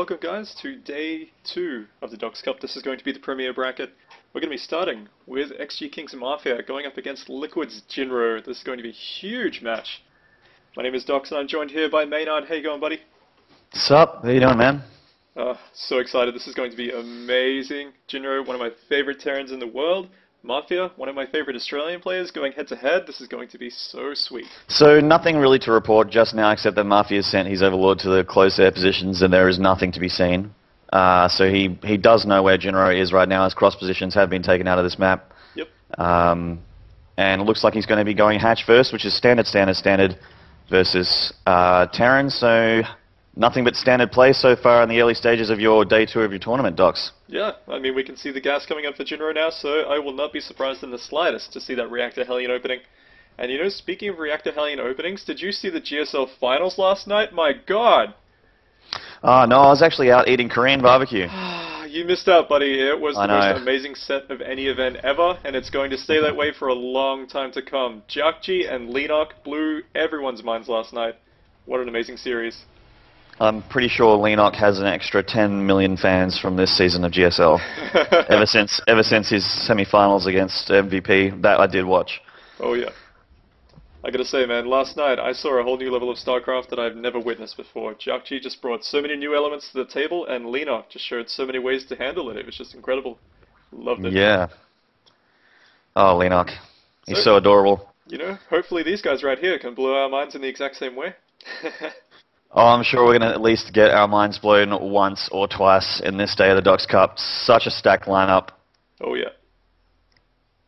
welcome guys to day 2 of the Docs Cup. This is going to be the premier bracket. We're going to be starting with XG Kings and Mafia going up against Liquid's Jinro. This is going to be a huge match. My name is Docs and I'm joined here by Maynard. How you going, buddy? Sup? How you doing, man? So excited. This is going to be amazing. Jinro, one of my favorite Terrans in the world. Mafia, one of my favorite Australian players, going head to head. This is going to be so sweet. So nothing really to report just now except that Mafia sent his overlord to the close air positions and there is nothing to be seen. So he does know where Jinro is right now as cross positions have been taken out of this map. Yep. And it looks like he's going to be going hatch first, which is standard versus Terran. So nothing but standard play so far in the early stages of your day 2 of your tournament, Docs. Yeah, I mean, we can see the gas coming up for Jinro now, so I will not be surprised in the slightest to see that Reactor Hellion opening. And you know, speaking of Reactor Hellion openings, did you see the GSL finals last night? My god! Oh, no, I was actually out eating Korean barbecue. You missed out, buddy. It was the I know. most amazing set of any event ever, and it's going to stay that way for a long time to come. Jakji and Lenok blew everyone's minds last night. What an amazing series. I'm pretty sure Lenok has an extra 10 million fans from this season of GSL. ever since his semi-finals against MVP, that I did watch. Oh yeah. I gotta say, man, last night I saw a whole new level of StarCraft that I've never witnessed before. Jakji just brought so many new elements to the table, and Lenok just showed so many ways to handle it. It was just incredible. Loved it. Yeah. Oh, Lenok. He's so adorable. You know, hopefully these guys right here can blow our minds in the exact same way. Oh, I'm sure we're going to at least get our minds blown once or twice in this day of the Docs Cup. Such a stacked lineup. Oh yeah.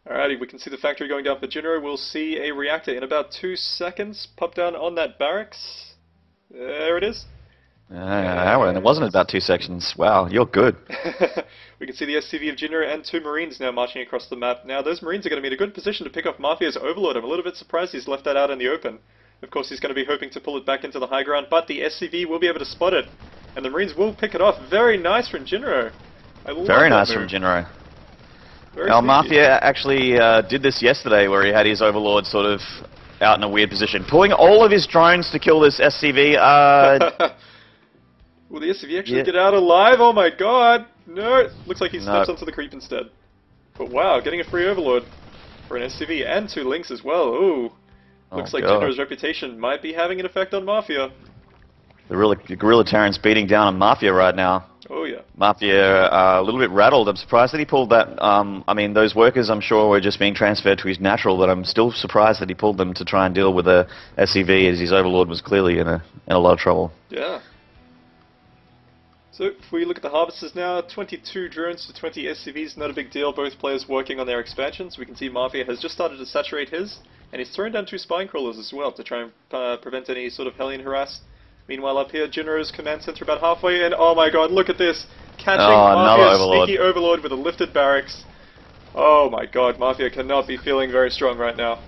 Alrighty, we can see the factory going down for Jinro. We'll see a reactor in about 2 seconds pop down on that barracks. There it is. And it wasn't about 2 seconds. Wow, you're good. We can see the SCV of Jinro and 2 Marines now marching across the map. Now, those Marines are going to be in a good position to pick off Mafia's Overlord. I'm a little bit surprised he's left that out in the open. Of course, he's going to be hoping to pull it back into the high ground, but the SCV will be able to spot it. And the Marines will pick it off. Very nice from Jinro. Very nice from Jinro. Now, Mafia actually did this yesterday, where he had his Overlord sort of out in a weird position, pulling all of his drones to kill this SCV. Will the SCV actually get out alive? Oh my god! No! Looks like he steps onto the creep instead. But wow, getting a free Overlord for an SCV and 2 links as well. Ooh. Looks like Jinro's reputation might be having an effect on Mafia. The Guerrilla Terran's beating down on Mafia right now. Oh yeah. Mafia a little bit rattled. I'm surprised that he pulled that. I mean, those workers I'm sure were just being transferred to his natural, but I'm still surprised that he pulled them to try and deal with a SCV, as his Overlord was clearly in a lot of trouble. Yeah. So if we look at the harvesters now, 22 drones to 20 SCVs, not a big deal. Both players working on their expansions. We can see Mafia has just started to saturate his, and he's thrown down 2 spine crawlers as well to try and prevent any sort of Hellion harass. Meanwhile, up here, Jinro's command center about halfway in. Oh my god, look at this! Catching Mafia's sneaky Overlord with a lifted barracks. Oh my god, Mafia cannot be feeling very strong right now.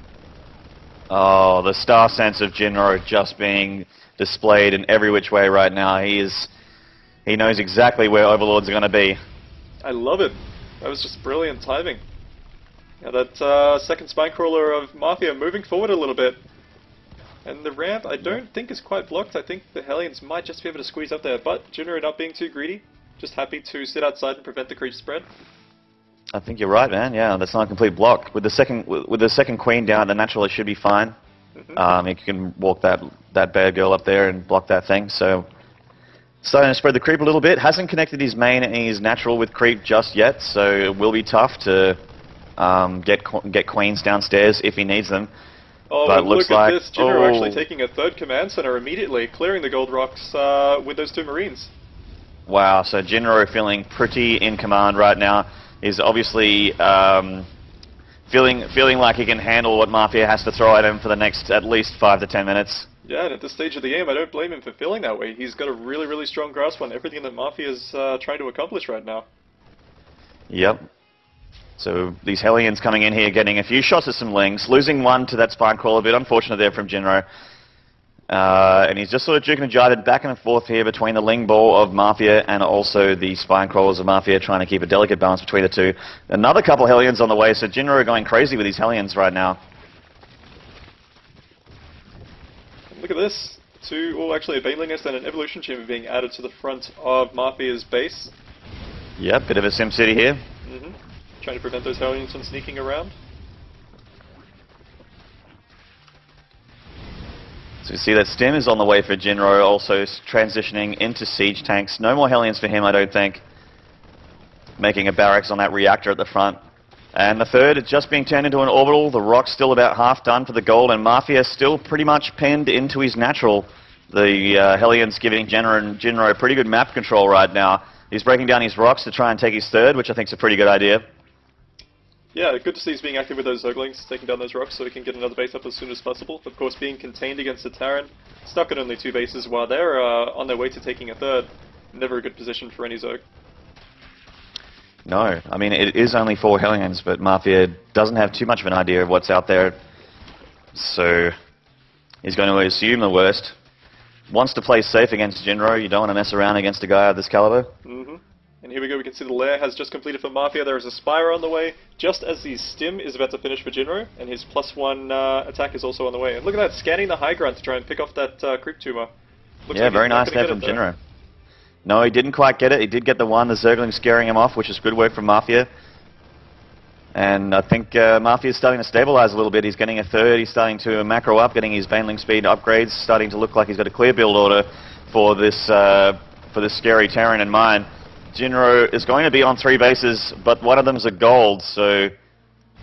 Oh, the star sense of Jinro just being displayed in every which way right now. He knows exactly where Overlords are going to be. I love it. That was just brilliant timing. Now that second spine crawler of Mafia moving forward a little bit. And the ramp, I don't think is quite blocked. I think the Hellions might just be able to squeeze up there, but Jinro not being too greedy, just happy to sit outside and prevent the creep spread. I think you're right, man. Yeah, that's not a complete block. With the second queen down, the natural should be fine. You can walk that bad girl up there and block that thing. So starting to spread the creep a little bit. Hasn't connected his main and his natural with creep just yet, so it will be tough to get queens downstairs if he needs them. Oh, but look at this. Jinro actually taking a 3rd command center immediately, clearing the gold rocks with those 2 Marines. Wow, so Jinro feeling pretty in command right now. He's obviously feeling like he can handle what Mafia has to throw at him for the next at least 5 to 10 minutes. Yeah, and at this stage of the game, I don't blame him for feeling that way. He's got a really, really strong grasp on everything that Mafia is trying to accomplish right now. Yep. So these Hellions coming in here, getting a few shots at some links, losing 1 to that spine crawl, a bit unfortunate there from Jinro. And he's just sort of juking and jiving back and forth here between the Ling Ball of Mafia and also the spine crawlers of Mafia, trying to keep a delicate balance between the two. Another couple Hellions on the way, so Jinro going crazy with these Hellions right now. Look at this. Two, or actually a Baneling Nest and an Evolution Chamber being added to the front of Mafia's base. Yep, bit of a Sim City here. Trying to prevent those Hellions from sneaking around. So you see that Stim is on the way for Jinro, also transitioning into siege tanks. No more Hellions for him, I don't think. Making a barracks on that reactor at the front. And the third is just being turned into an orbital. The rock's still about half done for the gold, and Mafia still pretty much pinned into his natural. The Hellions giving Jinro pretty good map control right now. He's breaking down his rocks to try and take his third, which I think is a pretty good idea. Yeah, good to see he's being active with those Zerglings, taking down those rocks so he can get another base up as soon as possible. Of course, being contained against the Terran, stuck at only 2 bases while they're on their way to taking a third. Never a good position for any Zerg. No, I mean, it is only 4 Hellions, but Mafia doesn't have too much of an idea of what's out there. So, he's going to assume the worst. Wants to play safe against Jinro. You don't want to mess around against a guy of this caliber. And here we go, we can see the lair has just completed for Mafia. There is a Spire on the way, just as the Stim is about to finish for Jinro, and his +1 attack is also on the way. And look at that, scanning the high ground to try and pick off that creep tumor. Looks yeah, like very nice there from Jinro. No, he didn't quite get it. He did get the one, the Zergling scaring him off, which is good work from Mafia. And I think Mafia's starting to stabilize a little bit. He's getting a third, he's starting to macro up, getting his Baneling speed upgrades, starting to look like he's got a clear build order for this scary Terran in mind. Jinro is going to be on 3 bases, but one of them's a gold, so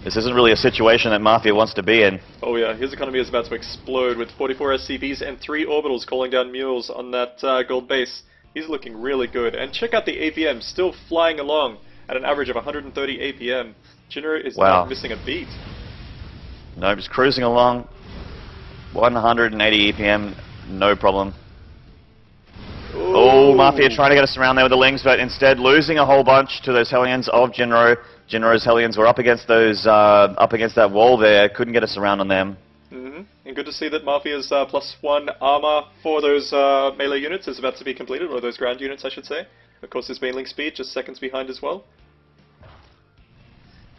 this isn't really a situation that Mafia wants to be in. Oh yeah, his economy is about to explode with 44 SCVs and 3 orbitals calling down mules on that gold base. He's looking really good. And check out the APM, still flying along at an average of 130 APM. Jinro is not missing a beat. No, just cruising along. 180 APM, no problem. Ooh. Oh, Mafia trying to get us around there with the Lings, but instead losing a whole bunch to those Hellions of Jinro. Jinro's Hellions were up against those, up against that wall there. Couldn't get us around on them. And good to see that Mafia's +1 armor for those melee units is about to be completed, or those ground units, I should say. Of course, his Baneling speed just seconds behind as well.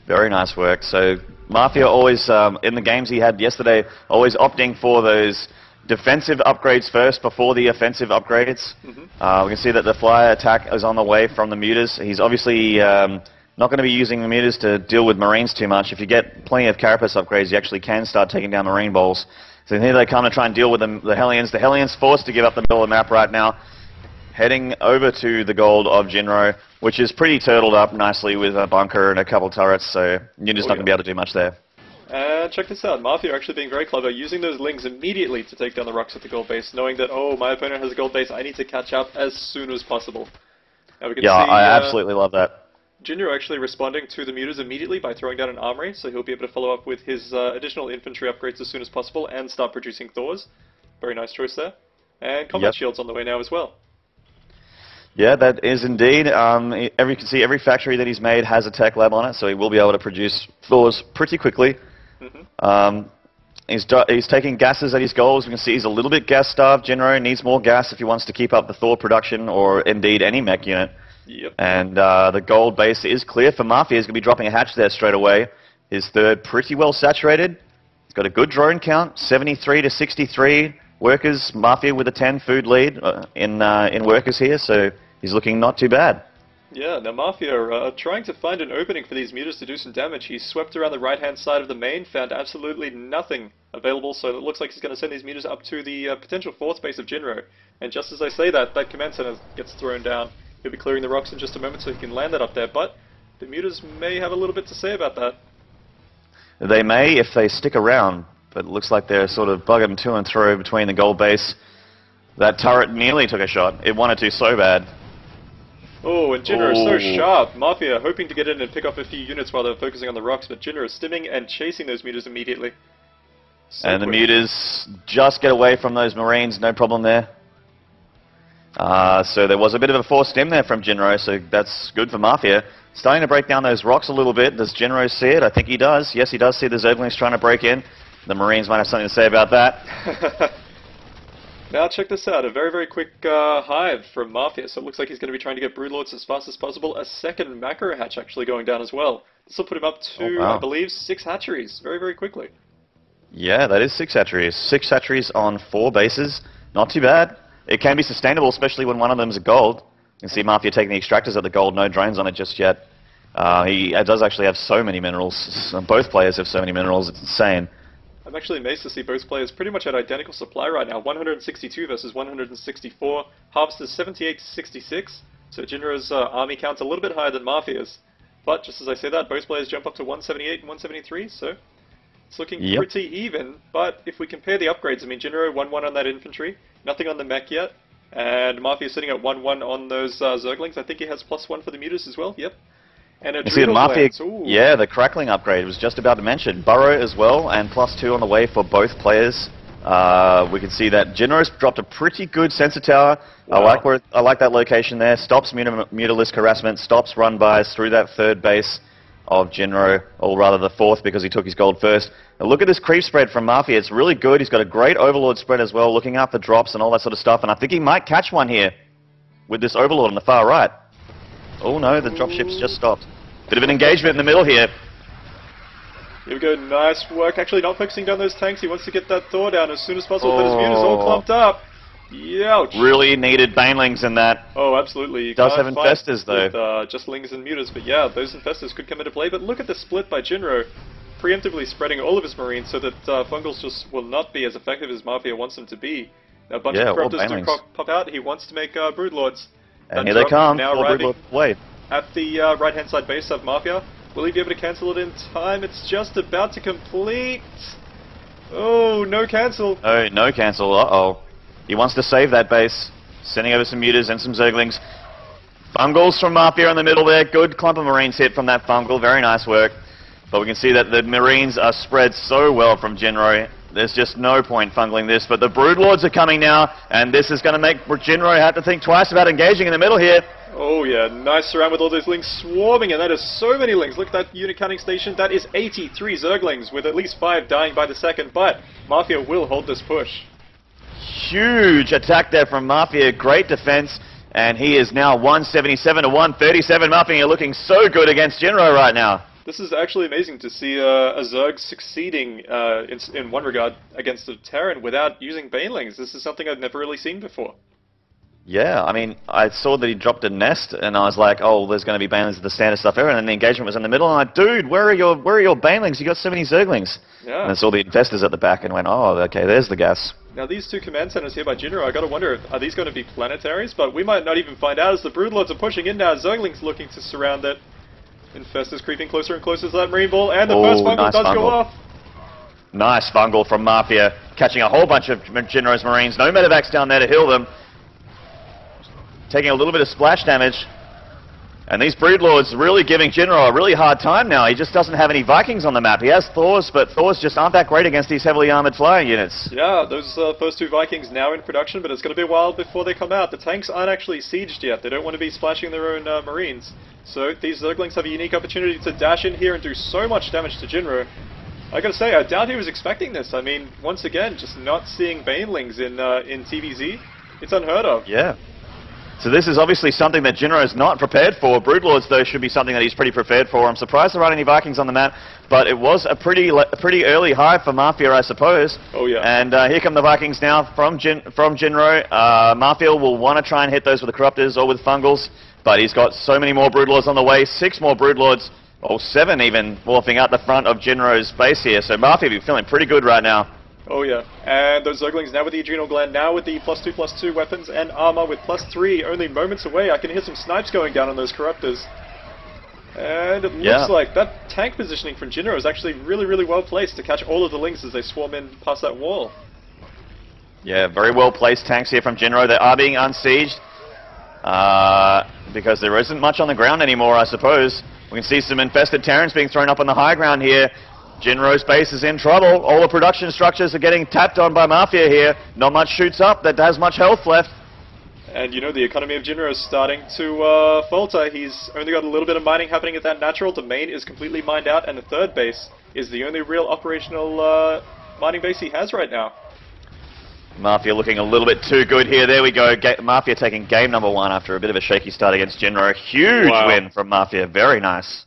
Very nice work. So Mafia always, in the games he had yesterday, always opting for those defensive upgrades first before the offensive upgrades. We can see that the flyer attack is on the way from the Mutas. He's obviously not going to be using the Mutas to deal with Marines too much. If you get plenty of Carapace upgrades, you actually can start taking down Marine Balls. So here they come to try and deal with the Hellions. The Hellions forced to give up the middle of the map right now, heading over to the gold of Jinro, which is pretty turtled up nicely with a bunker and a couple turrets, so you're just not going to be able to do much there. And check this out, Mafia are actually being very clever, using those Lings immediately to take down the rocks at the gold base, knowing that, oh, my opponent has a gold base, I need to catch up as soon as possible. Now we can see, I absolutely love that. Jinro actually responding to the Mutas immediately by throwing down an armory, so he'll be able to follow up with his additional infantry upgrades as soon as possible and start producing Thors. Very nice choice there. And combat shields on the way now as well. Yeah, that is indeed. You can see every factory that he's made has a tech lab on it, so he will be able to produce Thors pretty quickly. He's taking gases at his goals. We can see he's a little bit gas-starved. Jinro needs more gas if he wants to keep up the Thor production, or indeed any mech unit. And the gold base is clear for Mafia. He's going to be dropping a hatch there straight away. His third pretty well saturated. He's got a good drone count, 73 to 63 workers. Mafia with a 10 food lead in workers here, so he's looking not too bad. Yeah, now Mafia are trying to find an opening for these Mutas to do some damage. He swept around the right-hand side of the main, found absolutely nothing available, so it looks like he's going to send these Mutas up to the potential 4th base of Jinro. And just as I say that, that command center gets thrown down. He'll be clearing the rocks in just a moment so he can land that up there, but the Mutas may have a little bit to say about that. They may if they stick around, but it looks like they're sort of bugging to and through between the gold base. That turret nearly took a shot. It wanted to so bad. Oh, and Jinro is so sharp. Mafia hoping to get in and pick up a few units while they're focusing on the rocks, but Jinro is stimming and chasing those Mutas immediately. So and quick. The Mutas just get away from those Marines, no problem there. So there was a bit of a forced stim there from Jinro, so that's good for Mafia. Starting to break down those rocks a little bit. Does Jinro see it? I think he does. Yes, he does see the Zerglings trying to break in. The Marines might have something to say about that. Now check this out, a very, very quick hive from Mafia, so it looks like he's going to be trying to get Broodlords as fast as possible. A second macro hatch actually going down as well. This will put him up to, I believe, 6 hatcheries very, very quickly. Yeah, that is 6 hatcheries. 6 hatcheries on 4 bases. Not too bad. It can be sustainable, especially when one of them is a gold. You can see Mafia taking the extractors at the gold, no drones on it just yet. He does actually have so many minerals. Both players have so many minerals, it's insane. I'm actually amazed to see both players pretty much at identical supply right now. 162 versus 164. Harvest is 78 to 66. So Jinro's army count's a little bit higher than Mafia's. But just as I say that, both players jump up to 178 and 173, so it's looking pretty even. But if we compare the upgrades, I mean, Jinro 1-1 on that infantry, nothing on the mech yet. And Mafia sitting at 1-1 on those Zerglings. I think he has +1 for the mutas as well, yep. And a you see the Mafia, Ooh. yeah, the crackling upgrade was just about to mention. Burrow as well, and +2 on the way for both players. We can see that Jinro's dropped a pretty good sensor tower. Wow. I like that location there. Stops mutalisk harassment, stops run-bys through that third base of Jinro, or rather the fourth because he took his gold first. Now look at this creep spread from Mafia. It's really good. He's got a great Overlord spread as well, looking out for drops and all that sort of stuff. And I think he might catch one here with this Overlord on the far right. Oh no, the dropship's just stopped. Bit of an engagement in the middle here. Here we go, nice work. Actually not focusing down those tanks. He wants to get that Thor down as soon as possible, but his mutas all clumped up. Youch. Really needed banelings in that. Oh, absolutely. You Does can't have fight infestors though. with, just lings and mutas, but yeah, those infestors could come into play. But look at the split by Jinro, preemptively spreading all of his marines so that fungals just will not be as effective as Mafia wants them to be. Now, a bunch of corruptors do pop out. He wants to make broodlords. And here they come. Now arriving Wait. at the right-hand side base of Mafia. Will he be able to cancel it in time? It's just about to complete. Oh, no cancel. Oh, no cancel. Uh-oh. He wants to save that base. Sending over some mutas and some zerglings. Fungals from Mafia in the middle there. Good clump of marines hit from that fungal. Very nice work. But we can see that the marines are spread so well from Jinro. There's just no point fungling this. But the broodlords are coming now. And this is going to make Jinro have to think twice about engaging in the middle here. Oh yeah, nice surround with all those lings swarming, and that is so many lings. Look at that unit counting station. That is 83 Zerglings, with at least 5 dying by the second, but Mafia will hold this push. Huge attack there from Mafia, great defense, and he is now 177 to 137. Mafia, you're looking so good against Jinro right now. This is actually amazing to see a Zerg succeeding in one regard against a Terran without using Banelings. This is something I've never really seen before. Yeah, I mean, I saw that he dropped a nest, and I was like, oh, there's going to be banelings with the standard stuff ever, and then the engagement was in the middle, and I'm like, dude, where are your banelings? You got so many zerglings. Yeah. And I saw the infestors at the back and went, oh, okay, there's the gas. Now these two command centers here by Jinro, I gotta wonder, are these going to be planetaries? But we might not even find out as the broodlords are pushing in now, zerglings looking to surround it. Infestors creeping closer and closer to that marine ball, and the first fungal does go off. Nice fungal from Mafia, catching a whole bunch of Jinro's marines. No medevacs down there to heal them. Taking a little bit of splash damage. And these broodlords really giving Jinro a really hard time now. He just doesn't have any Vikings on the map. He has Thors, but Thors just aren't that great against these heavily armored flying units. Yeah, those first 2 Vikings now in production, but it's going to be a while before they come out. The tanks aren't actually sieged yet. They don't want to be splashing their own marines. So these Zerglings have a unique opportunity to dash in here and do so much damage to Jinro. I gotta say, I doubt he was expecting this. I mean, once again, just not seeing Banelings in TVZ, it's unheard of. Yeah. So this is obviously something that Jinro is not prepared for. Broodlords, though, should be something that he's pretty prepared for. I'm surprised there aren't any Vikings on the map, but it was a pretty early high for Mafia, I suppose. Oh, yeah. And here come the Vikings now from Jinro. Mafia will want to try and hit those with the Corruptors or with Fungals, but he's got so many more Broodlords on the way. 6 more Broodlords, or 7 even, morphing out the front of Jinro's base here. So Mafia will be feeling pretty good right now. Oh yeah, and those Zerglings now with the Adrenal Gland, now with the +2/+2 weapons and armor with +3, only moments away. I can hear some snipes going down on those Corruptors. And it looks like that tank positioning from Jinro is actually really, really well placed to catch all of the lings as they swarm in past that wall. Yeah, very well placed tanks here from Jinro. They are being unsieged because there isn't much on the ground anymore, I suppose. We can see some infested Terrans being thrown up on the high ground here. Jinro's base is in trouble. All the production structures are getting tapped on by Mafia here. Not much shoots up that has much health left. And you know, the economy of Jinro is starting to falter. He's only got a little bit of mining happening at that natural. The main is completely mined out, and the third base is the only real operational mining base he has right now. Mafia looking a little bit too good here. There we go. Mafia taking game number 1 after a bit of a shaky start against Jinro. Huge win from Mafia. Very nice.